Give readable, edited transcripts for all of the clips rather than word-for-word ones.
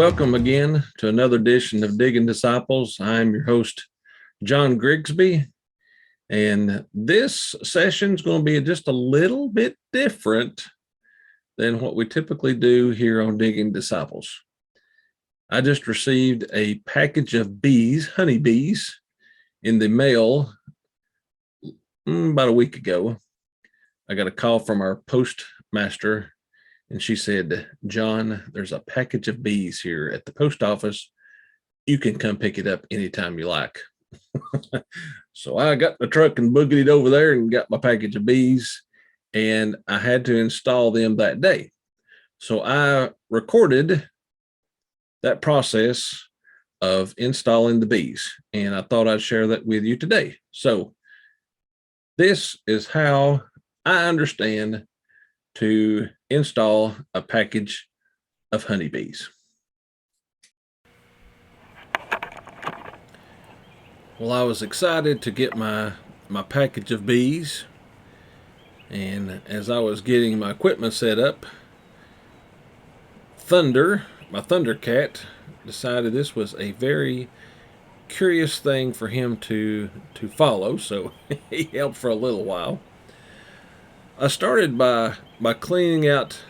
welcome again to another edition of Digging Disciples. I'm your host, John Grigsby, and this session is going to be just a little bit different than what we typically do here on Digging Disciples. I just received a package of bees, honeybees, in the mail about a week ago. I got a call from our postmaster, and she said, "John, there's a package of bees here at the post office. You can come pick it up anytime you like." So I got the truck and boogied it over there and got my package of bees, and I had to install them that day. So I recorded that process of installing the bees, and I thought I'd share that with you today. So this is how I understand to install a package of honeybees. Well, I was excited to get my package of bees, and as I was getting my equipment set up, my Thundercat, decided this was a very curious thing for him to follow, so he helped for a little while. I started by cleaning out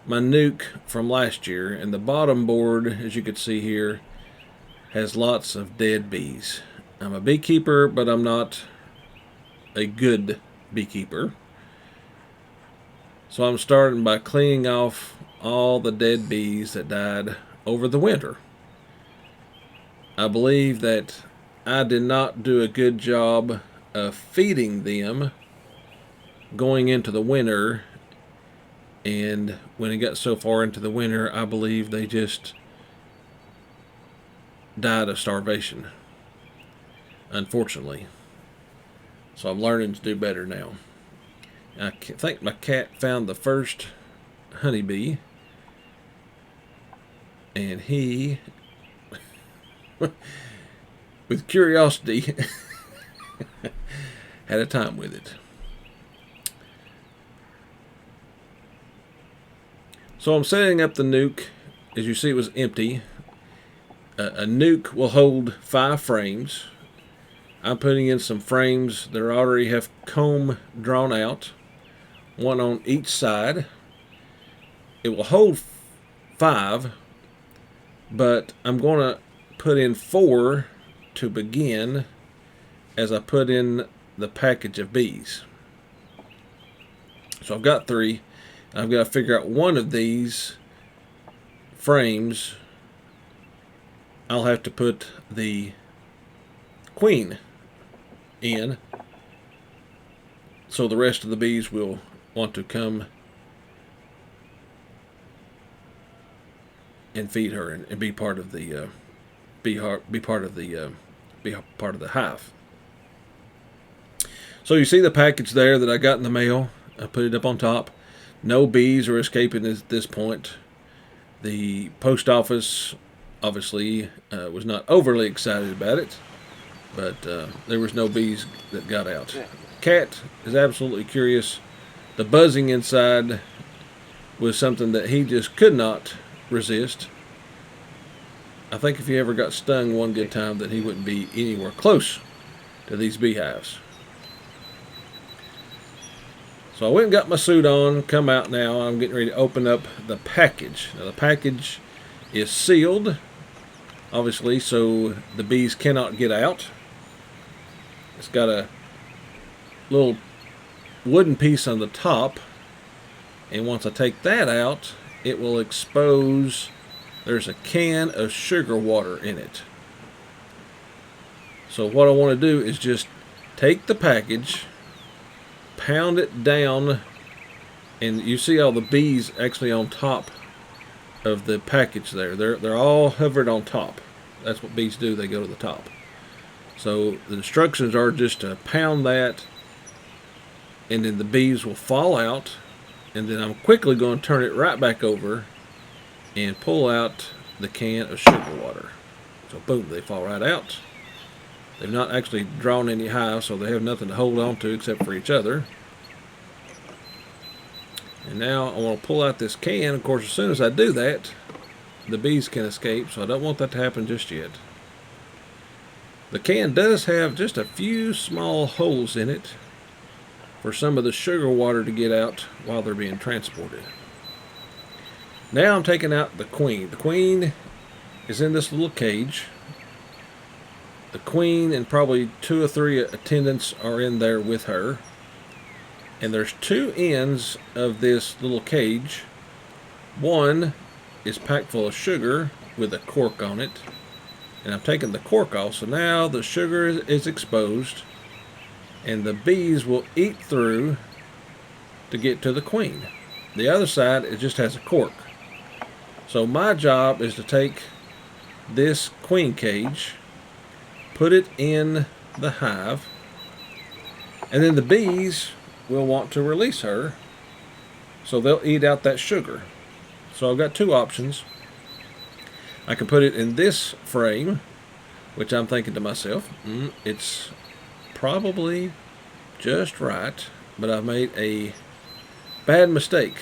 my nuke from last year, and the bottom board, as you can see here, has lots of dead bees. I'm a beekeeper, but I'm not a good beekeeper. So I'm starting by cleaning off all the dead bees that died over the winter. I believe that I did not do a good job of feeding them going into the winter, and when it got so far into the winter, I believe they just died of starvation, unfortunately. So I'm learning to do better now. I think my cat found the first honeybee, and he, with curiosity, had a time with it. So I'm setting up the nuke. As you see, it was empty. A nuke will hold 5 frames. I'm putting in some frames that already have comb drawn out, one on each side. It will hold 5, but I'm going to put in 4 to begin as I put in the package of bees. So I've got 3. I've got to figure out one of these frames. I'll have to put the queen in, so the rest of the bees will want to come and feed her and be part of the be part of the hive. So you see the package there that I got in the mail. I put it up on top. No bees are escaping at this point. The post office obviously was not overly excited about it, but there was no bees that got out. Cat is absolutely curious. The buzzing inside was something that he just could not resist. I think if he ever got stung one good time, that he wouldn't be anywhere close to these beehives. So I went and got my suit on, come out now. I'm getting ready to open up the package. Now the package is sealed, obviously, so the bees cannot get out. It's got a little wooden piece on the top, and once I take that out, it will expose, there's a can of sugar water in it. So what I want to do is just take the package, pound it down, and you see all the bees actually on top of the package there. They're all hovered on top. That's what bees do, they go to the top. So the instructions are just to pound that, and then the bees will fall out, and then I'm quickly going to turn it right back over and pull out the can of sugar water. So boom, they fall right out. They've not actually drawn any hive, so they have nothing to hold on to except for each other. And now I want to pull out this can. Of course, as soon as I do that, the bees can escape, so I don't want that to happen just yet. The can does have just a few small holes in it for some of the sugar water to get out while they're being transported. Now I'm taking out the queen. The queen is in this little cage. The queen and probably 2 or 3 attendants are in there with her. And there's 2 ends of this little cage. One is packed full of sugar with a cork on it. And I'm taking the cork off, so now the sugar is exposed. And the bees will eat through to get to the queen. The other side, it just has a cork. So my job is to take this queen cage, put it in the hive, and then the bees will want to release her, so they'll eat out that sugar. So I've got 2 options. I can put it in this frame, which I'm thinking to myself, it's probably just right, but I've made a bad mistake.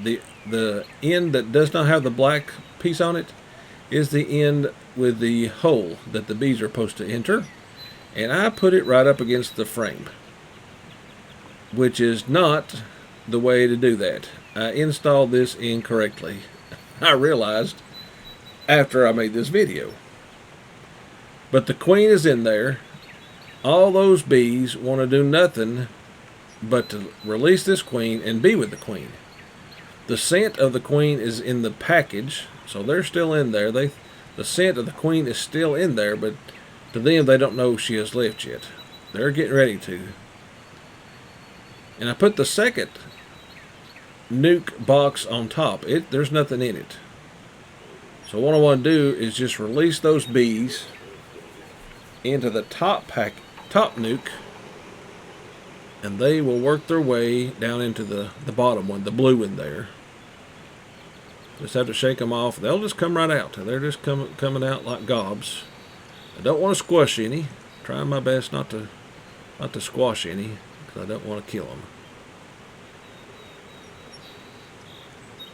The end that does not have the black piece on it is the end with the hole that the bees are supposed to enter, and I put it right up against the frame, which is not the way to do that. I installed this incorrectly. I realized after I made this video. But the queen is in there. All those bees want to do nothing but to release this queen and be with the queen. The scent of the queen is in the package, so they're still in there. The scent of the queen is still in there, but to them, they don't know she has left yet. They're getting ready to. And I put the second nuke box on top. There's nothing in it. So what I want to do is just release those bees into the top nuke, and they will work their way down into the bottom one, the blue one there. Just have to shake them off. They'll just come right out. They're just coming out like gobs. I don't want to squash any. Trying my best not to squash any, because I don't want to kill them.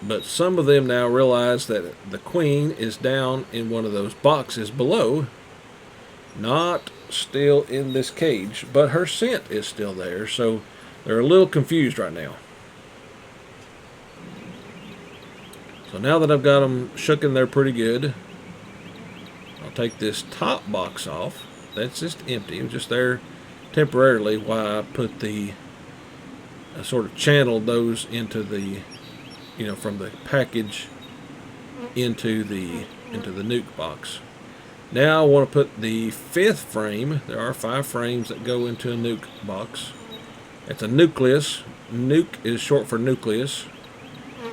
But some of them now realize that the queen is down in one of those boxes below, not still in this cage, but her scent is still there, so they're a little confused right now. So now that I've got them shook in there pretty good, I'll take this top box off. That's just empty. It was just there temporarily while I put I sort of channeled those into the, from the package into the nuke box. Now I want to put the 5th frame. There are 5 frames that go into a nuke box. It's a nucleus. Nuke is short for nucleus.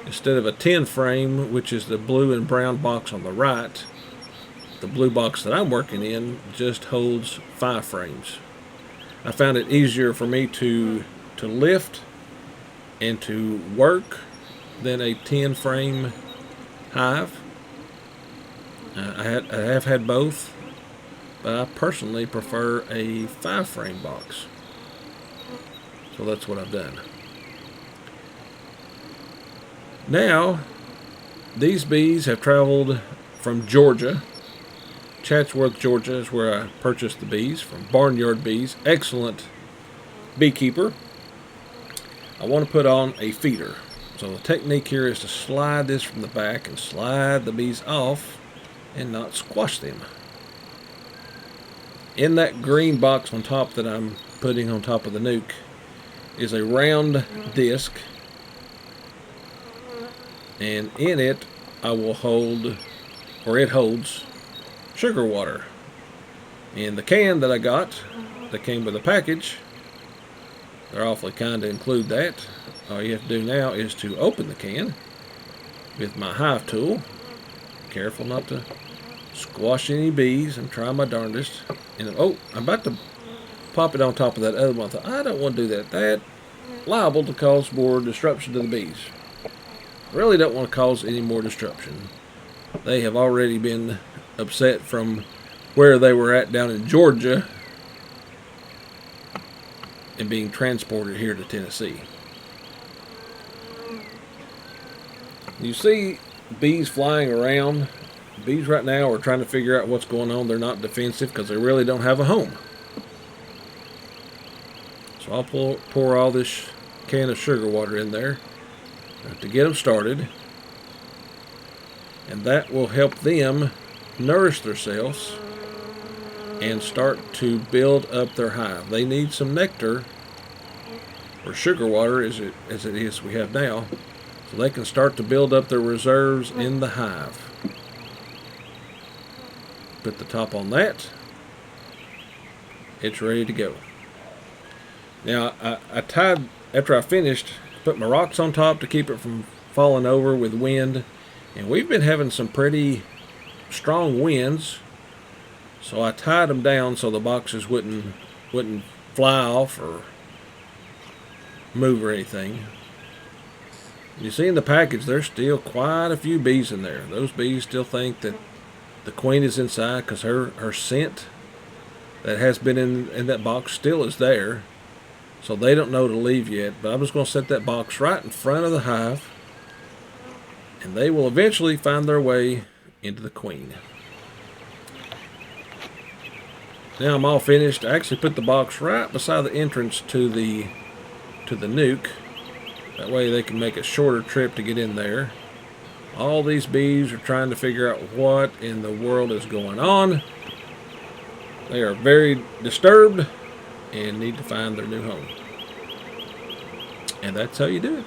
Instead of a 10 frame, which is the blue and brown box on the right, the blue box that I'm working in just holds 5 frames. I found it easier for me to lift and to work than a 10 frame hive. I have had both, but I personally prefer a 5 frame box. So that's what I've done. Now, these bees have traveled from Georgia. Chatsworth, Georgia is where I purchased the bees, from Barnyard Bees. Excellent beekeeper. I want to put on a feeder. So the technique here is to slide this from the back and slide the bees off and not squash them. In that green box on top that I'm putting on top of the nuke is a round disc, and in it I will hold, or it holds, sugar water. And the can that I got that came with a package, they're awfully kind to include that. All you have to do now is to open the can with my hive tool. Careful not to squash any bees. I'm trying my darndest. And I'm about to pop it on top of that other one. I thought, I don't want to do that. That's liable to cause more disruption to the bees. Really don't want to cause any more disruption. They have already been upset from where they were at down in Georgia and being transported here to Tennessee. You see bees flying around. Bees right now are trying to figure out what's going on. They're not defensive because they really don't have a home. So I'll pour all this can of sugar water in there to get them started. And that will help them nourish themselves and start to build up their hive. They need some nectar or sugar water as it is we have now, so they can start to build up their reserves in the hive. Put the top on that. It's ready to go. Now I tied, after I finished, put my rocks on top to keep it from falling over with wind, and we've been having some pretty strong winds, so I tied them down so the boxes wouldn't fly off or move or anything. You see in the package there's still quite a few bees in there. Those bees still think that the queen is inside because her scent that has been in that box still is there. So they don't know to leave yet, but I'm just going to set that box right in front of the hive, and they will eventually find their way into the queen. Now I'm all finished. I actually put the box right beside the entrance to the nuke. That way they can make a shorter trip to get in there. All these bees are trying to figure out what in the world is going on. They are very disturbed and need to find their new home. And that's how you do it.